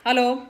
Hallo.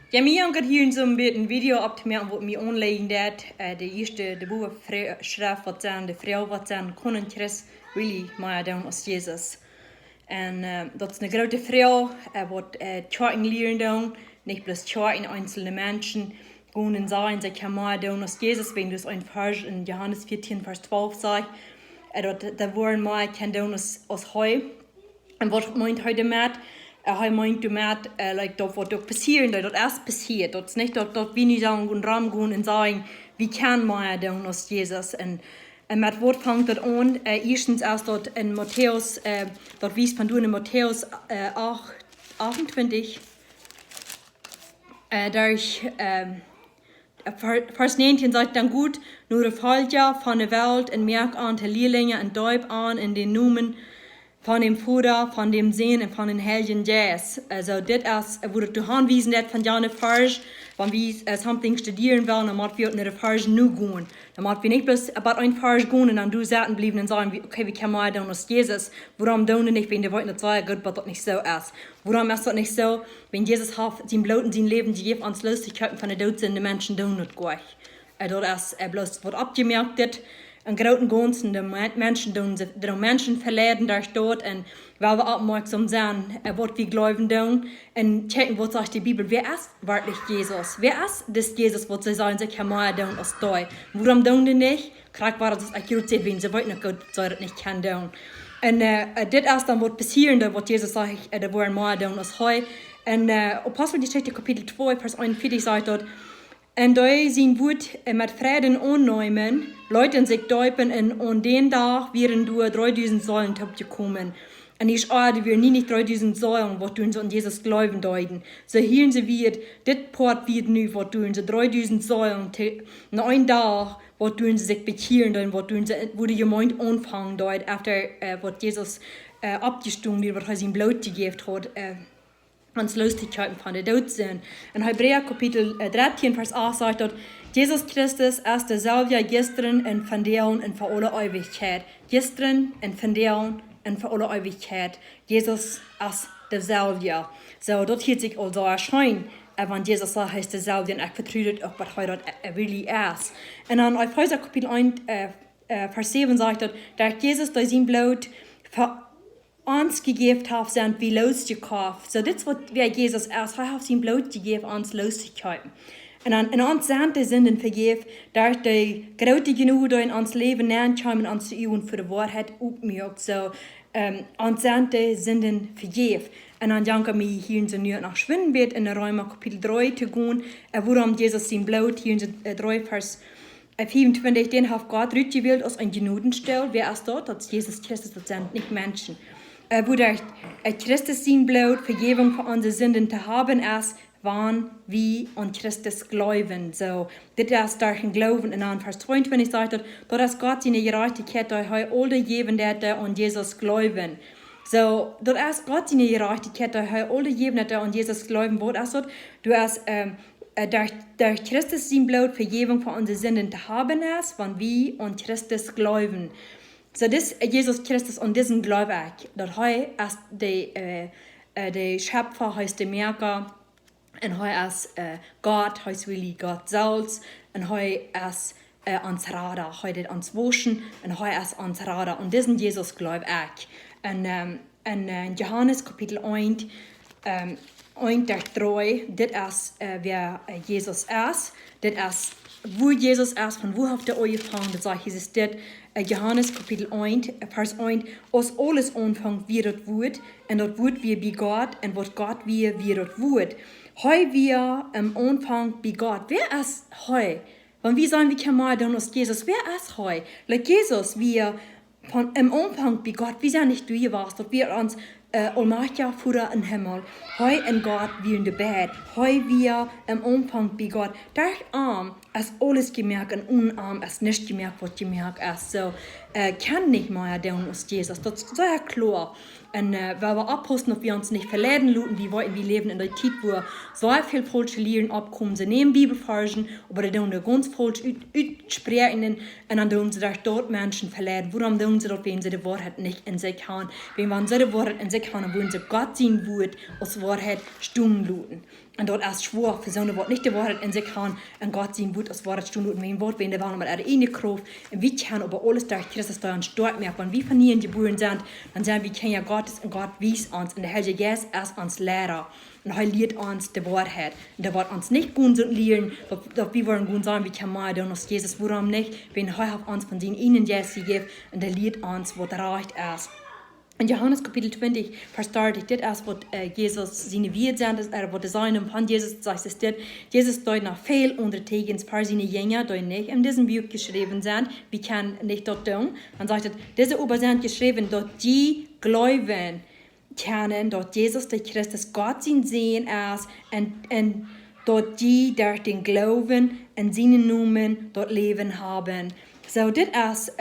Ja, mir gaat hier so een video op te maken wat mij online deed. De eerste, de boer schrijft wat zijn, de vrouw wat zijn, koning Christus, really, maar dan als Jezus. En dat is een grote vrouw, wat tjaken leren doen, niet plus tjaken einzelne mensen. Gewoon en sagen, ze kan maar doen als Jezus, wenn dus een vers in Johannes 14, vers 12 zegt. Dat woorden maar kan doen als hij. En wat meint hij damit? Hij meint damit, like, dat wat ook passieren, dat erst passiert. Dat is niet dat we nu sagen und ram gehen und sagen, wie kann man doen als Jesus. En met wat vangt dat aan? Eerstens als dat in Matthäus, dat wies van doen in Matthäus 28, vers 19 sagt dann gut, nur de Volker van de Welt en merk aan de leerlingen en duip aan in den Nomen van dem Vater, van dem Sohn en van den Heiligen Geist. Also dit is, wurde du aanwijzen net van jane vers, van wie something studieren willen, dan moeten we naar de vers nu gaan. Dan moeten we niet bloß about een vers gaan en dan du zaten blijven en zeggen, okay, wie kan man doen als Jesus? Waarom doen we niet, wenn die wollten dat zeggen, gut, dat niet zo is? Waarom is dat niet zo? Wenn Jesus heeft zijn bloed en zijn leven gegeven, ons lustigheden van de dood zijn, de mensen doen het goed. Dat is bloß wat opgemerkt dit. En grote ganzen, de mensen verleden daar staat en waar we opmerksam zijn, wat we geloven doen. En checken, wat zegt de Bibel, wer is werkelijk Jezus? Wer is das Jezus, wat ze zeggen, ze kan maar doen als toi? Waarom doen ze niet? Krijg waar dat accuraat zit, wenn ze weten nog goed, ze dat niet kan doen. En dit is dan wat passierende, wat Jezus zegt, de worden maar doen als hij. En Apostelgeschichte kapitel 2, vers 41 zegt dat, en da zijn woord met vrede aannemen, Leuten sich duipen en aan den dag wären door 3000 Säulen gekommen. En ich aarde wir nie nicht 3000 Säulen, wat doen ze an Jesus glauben deuten. So hier ze wird, dit Port wird nu, wat doen ze 3000 Säulen, na ein dag, wat doen ze sich bekehren deuten, wat doen ze, wo die Gemeinde anfangen deut, after wat Jesus abgestimmt wird, wat hij zijn bloed gegeven hat. Ans Lustigkeiten von der Tod sind. In Hebräer Kapitel 13, Vers 8 sagt dort, Jesus Christus ist derselbe gestern und vandaag en voor alle Ewigkeit. Gestern und vandaag en voor alle Ewigkeit. Jesus ist derselbe. So, dort hielt sich also erscheinen. Wenn Jesus sagt, er ist derselbe, und ich vertraue auch, was er dort really ist. Und dann Epheser Kapitel 1, Vers 7 sagt dort, dass Jesus durch sein Blut uns gegeben hat, sind wir losgekauft. So, das ist, was Jesus ist. Er hat sein Blut gegeben, uns loszukaufen. Und dann in uns sind die Sünden vergeben, dass die große Genüge in uns Leben kommen, uns zu üben für die Wahrheit aufmerkt. So, uns sind die Sünden vergeben. Und dann danke mir hier in so nach Schwindenbett in der Römer Kapitel 3 zu gehen, worum Jesus sein Blut hier in 3 Vers 25, den hat Gott ausgewählt aus ein Genudenstell. Wer ist dort? Das ist Jesus Christus, das sind nicht Menschen. Wo der Christus sein Blut, Vergebung für unsere Sünden zu haben ist, wann wir an Christus glauben. So, das ist durch den Glauben. Und dann Vers 22 sagt er, dass Gott seine Gerechtigkeit durch alle geben, die an Jesus glauben. So, das ist Gott seine Gerechtigkeit durch alle geben, die an Jesus glauben. Wo ist das? Du hast durch Christus sein Blut, Vergebung für unsere Sünden zu haben ist, wann wir an Christus glauben. So, das Jesus Christus und diesen Glaube ich, dass er ist der Schöpfer, heißt der Merker, und er ist Gott, heißt really Gott selbst, und er ist ans Radar, er ist ans Waschen, und er ist ans Radar, und diesen Jesus glaube ich. Und in Johannes Kapitel 1, 1 der 3, das ist, wer Jesus ist, das ist, wo Jesus ist, von wo habt ihr euch gefangen, das sagt Jesus, das Johannes Kapitel 1, Vers 1, aus alles anfängt, wie das Wort, und das Wort wie bei Gott, und was Gott wie das Wort. Heu wir am Anfang bei Gott. Wer ist heu? Wenn wir sagen, wie kann man dann aus Jesus, wer ist heu? Like Jesus, wir von am Anfang bei Gott, wir sind nicht du warst, dass wir uns allmächtiger Vater im Himmel, heu in Gott wie in der Bett, heu wir am Anfang bei Gott. Durch Arm ist alles gemerkt und unarm ist nicht gemerkt, was gemerkt ist. So, kann nicht mehr dann aus Jesus. Das ist sehr klar. Und weil wir abposten, ob wir uns nicht verleiden lassen, wie wir leben in der Zeit, wo so viel falsche Lehren abkommen. Sie nehmen Bibelversen, aber die tun ganz falsch aussprechen und dann tun sie dort Menschen verleiden. Warum tun sie das, wenn sie die Wahrheit nicht in sich haben? Wenn sie die Wahrheit in sich kann, wo sie Gott sein Wort als Wahrheit stumm luten. Und dort erst schwor, für so eine Wort nicht die Wahrheit in sich kann, und Gott sein Wort als Wahrheit stumm luten. Wenn Wort, wenn der Wahrheit mit einer eine Kraft, und wie kann aber alles durch Christus da stark merken, wenn wir von hier geboren sind, dann sind wir Kinder Gottes und Gott wies uns, und der Heilige Geist ist uns Lehrer. Und er lehrt uns die Wahrheit. Und er wird uns nicht gut lehren, dass wir wollen gut sagen, wie kann man denn aus Jesus, warum nicht, wenn er uns von seinen ihnen Jesus gibt, und er lehrt uns, was recht ist. In Johannes Kapitel 20, Vers 30, dit is wat Jesus seine Wied zijn, wat de zijn van Jesus sagt es dit. Jesus deut nach veel ondertekens voor seine Jünger, die nicht in diesem Buch geschrieben sind. Wir können nicht dort tun. Dann sagt er, diese über sind geschrieben, dass die glauben kennen, dass Jesus der Christus Gott sein sehen ist, und dass die durch den Glauben in seinen Namen dort Leben haben. So, dit is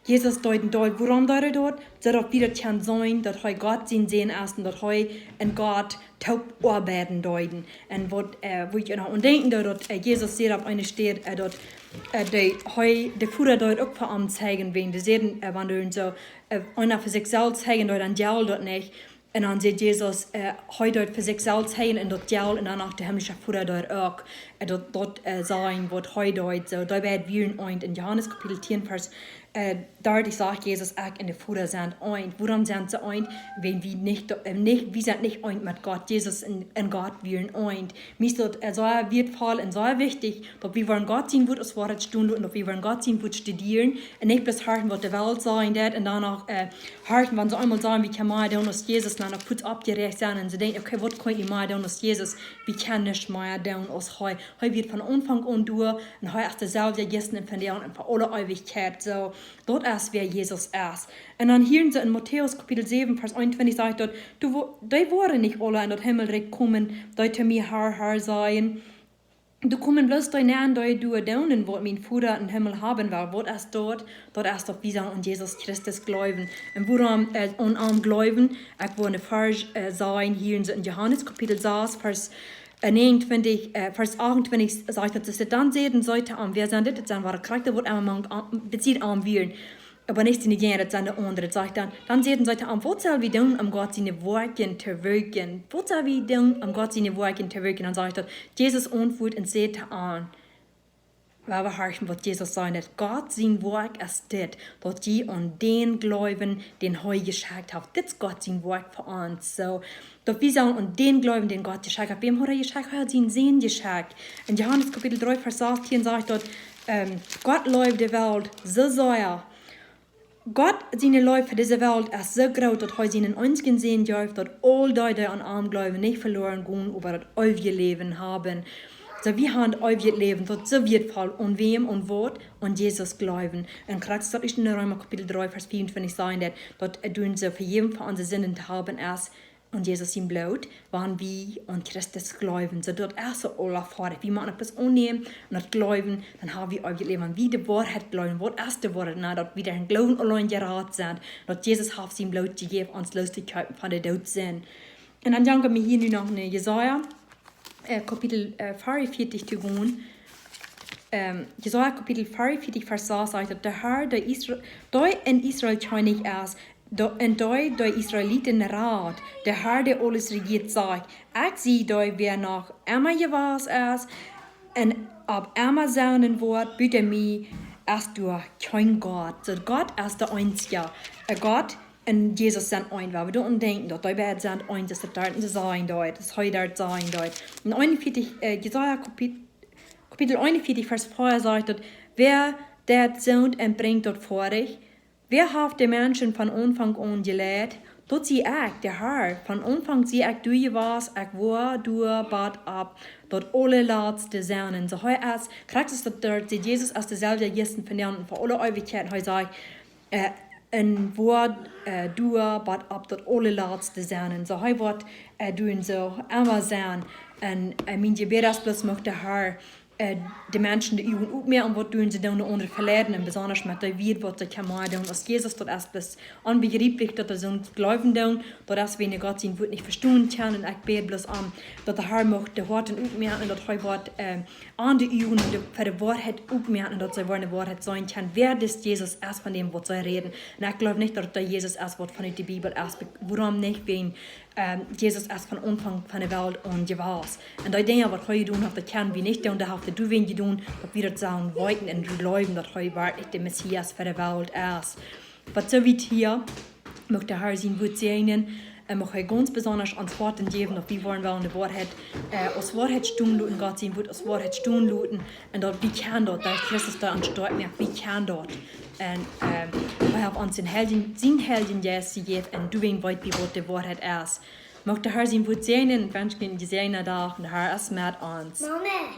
Jesus deuten dort, warum deut er dort? Zodat wir das kann sein, dass er Gott sein sehen ist und dass er in Gott taub arbeiten deuten. Und wo ich noch denken, dass Jesus sehr auf eine steht, dass der Führer dort auch für ihn zeigen will. Die sehen, wenn du so einer für sich selbst zeigen, dann jaul dort nicht. Und dann sagt Jesus, heute dort für sich selbst heilen und dort jaul und dann auch der himmlische Vater dort auch, dort sein, was heute dort so. Da wird wir in Johannes Kapitel 10, Vers 30 sagt Jesus, auch in der Vater sind ein. Warum sind sie ein? Wenn wir wir sind nicht ein mit Gott. Jesus und Gott wir ein. Mir ist dort so wertvoll und so wichtig, dass wir wollen Gott sehen, was Wort Stunde und dass wir wollen Gott sehen, was studieren und nicht bloß hören, was die Welt sein wird und dann auch hören, wenn sie einmal sagen, wie kann man denn aus Jesus dann auch kurz abgerecht sein und sie denken, okay, was kann ich mal denn aus Jesus? Wie kann nicht mehr denn aus heu? Heu wird von Anfang an durch und heu ist derselbe gestern und von der und für alle Ewigkeit. So, dort ist, wer Jesus ist. Und dann hier in Matthäus Kapitel 7, Vers 21 sagt dort, die wollen nicht alle in das Himmelreich kommen, die zu mir Herr sein. Du kommen bloß die nähen, die du daunen, wo mein Vater im Himmel haben will. Wo ist dort? Dort ist doch wie an Jesus Christus glauben. Und woran an glauben, ich wollte Vers sein, hier in Johannes Kapitel 6, Vers 29, Vers 28 sagt, dass sie dann sehen sollte, wer sind das? Das war Charakter, wo man bezieht an wir. Aber nicht in die Gene, das sind die anderen. Sagt dann sehen sollte, wo soll wir tun, Gott seine Worte zu wirken? Wo soll wir tun, Gott seine Worte zu wirken? Dann sagt er, Jesus antwortet und sagt an, weil wir hören, was Jesus sagt, Gott sein Wort ist das, dass die an den glauben, den er geschickt hat. Das ist Gott sein Wort für uns. So, dass wir sagen, an den glauben, den Gott geschickt hat. Wem hat er geschickt? Er hat sein Sehen geschickt. In Johannes Kapitel 3, Vers 18 sagt dort, Gott läuft die Welt so sehr. Gott, seine Leute für diese Welt ist so groß, dass er seinen einzigen sehen darf, dass all die an ihm glauben, nicht verloren gehen, aber das ewige Leben haben. So, wir haben ewige Leben, das so wertvoll, und wem und Wort und Jesus glauben. Und gerade das ist in Römer Kapitel 3, Vers 24 sagen, dass tun sie für jeden von unseren Sinnen haben erst und Jesus ihm Blut, wann wir an Christus glauben. So dort erst so alle Vater, wie man etwas annehmen und das glauben, dann haben wir ewige Leben. Wie die Wahrheit glauben, was ist die Wahrheit? Na, dass wir den Glauben allein geraten sind, dass Jesus hat sein Blut gegeben, uns Lustigkeit von der Tod sind. Und dann danken wir hier noch eine Jesaja, Kapitel 44 zu gehen. Jesaja Kapitel 44, Vers 6 sagt, der Herr, der in Israel König ist, und der Israeliten Rat, der Herr, der alles regiert, sagt, ich sehe, wer noch immer gewas ist, und ab immer seinen Wort bitte mir, ist du kein Gott. So Gott ist der Einzige. Gott und Jesus sind ein, weil wir don't denken, dass die beiden sind ein, dass das dort sein dort, das heute dort sein dort. In 41, Jesaja Kapitel 41, Vers 4 sagt, wer der Sohn bringt dort vor dich, wer hat die Menschen von Anfang an gelehrt? Dort sie ich, der Herr, von Anfang sie ich, du was, ich war, du bad ab, dort alle letzte Zernen. So heu als, kriegst du dort, sie Jesus als derselbe Gisten vernehmen, für alle Ewigkeit, heu sagt, ein Wort, du bad ab, dort alle letzte Zernen. So heu Wort, du so, immer sein. Und mein Gebet ist bloß, möchte der Herr, de mensen die uwen ook meer om wat doen ze dan onder verleden en besonders met de weet wat ze kan maken. Als Jesus dat erst bis onbegrijplich dat ze uns glauben doen, dat als wir Gott sein Wort nicht verstehen können und ich bete bloß an, dass der Herr macht die Worte auch mehr und dass er Wort an die Uhren und für die Wahrheit auch mehr und dass sie eine Wahrheit sein kann. Wer ist Jesus erst von dem, was sie reden? Und ich glaube nicht, dass der Jesus erst wird von der Bibel erst, warum nicht, wenn Jesus erst von Anfang von der Welt an gewesen. Und die Dinge, was heute tun, das können wir nicht tun, da haben du wen tun, dass wir das sagen wollten und glauben, dass heute wirklich der Messias für die Welt ist. Was so wie hier, möchte der Herr sein Wort segnen, möchte ganz besonders ans Wort geben, dass wir wollen, die Wahrheit, aus Wahrheit stehen lassen, Gott sein Wort aus Wahrheit stehen lassen, und dort, wie kann dort, da ist Christus da an Start mehr, wie kann dort, und wir haben uns den Helden Jesus gegeben, und du weißt, wie die Wahrheit ist. Möchte der Herr sein Wort segnen, und wünsche Ihnen die Segen da, und der Herr ist mit uns. Mama.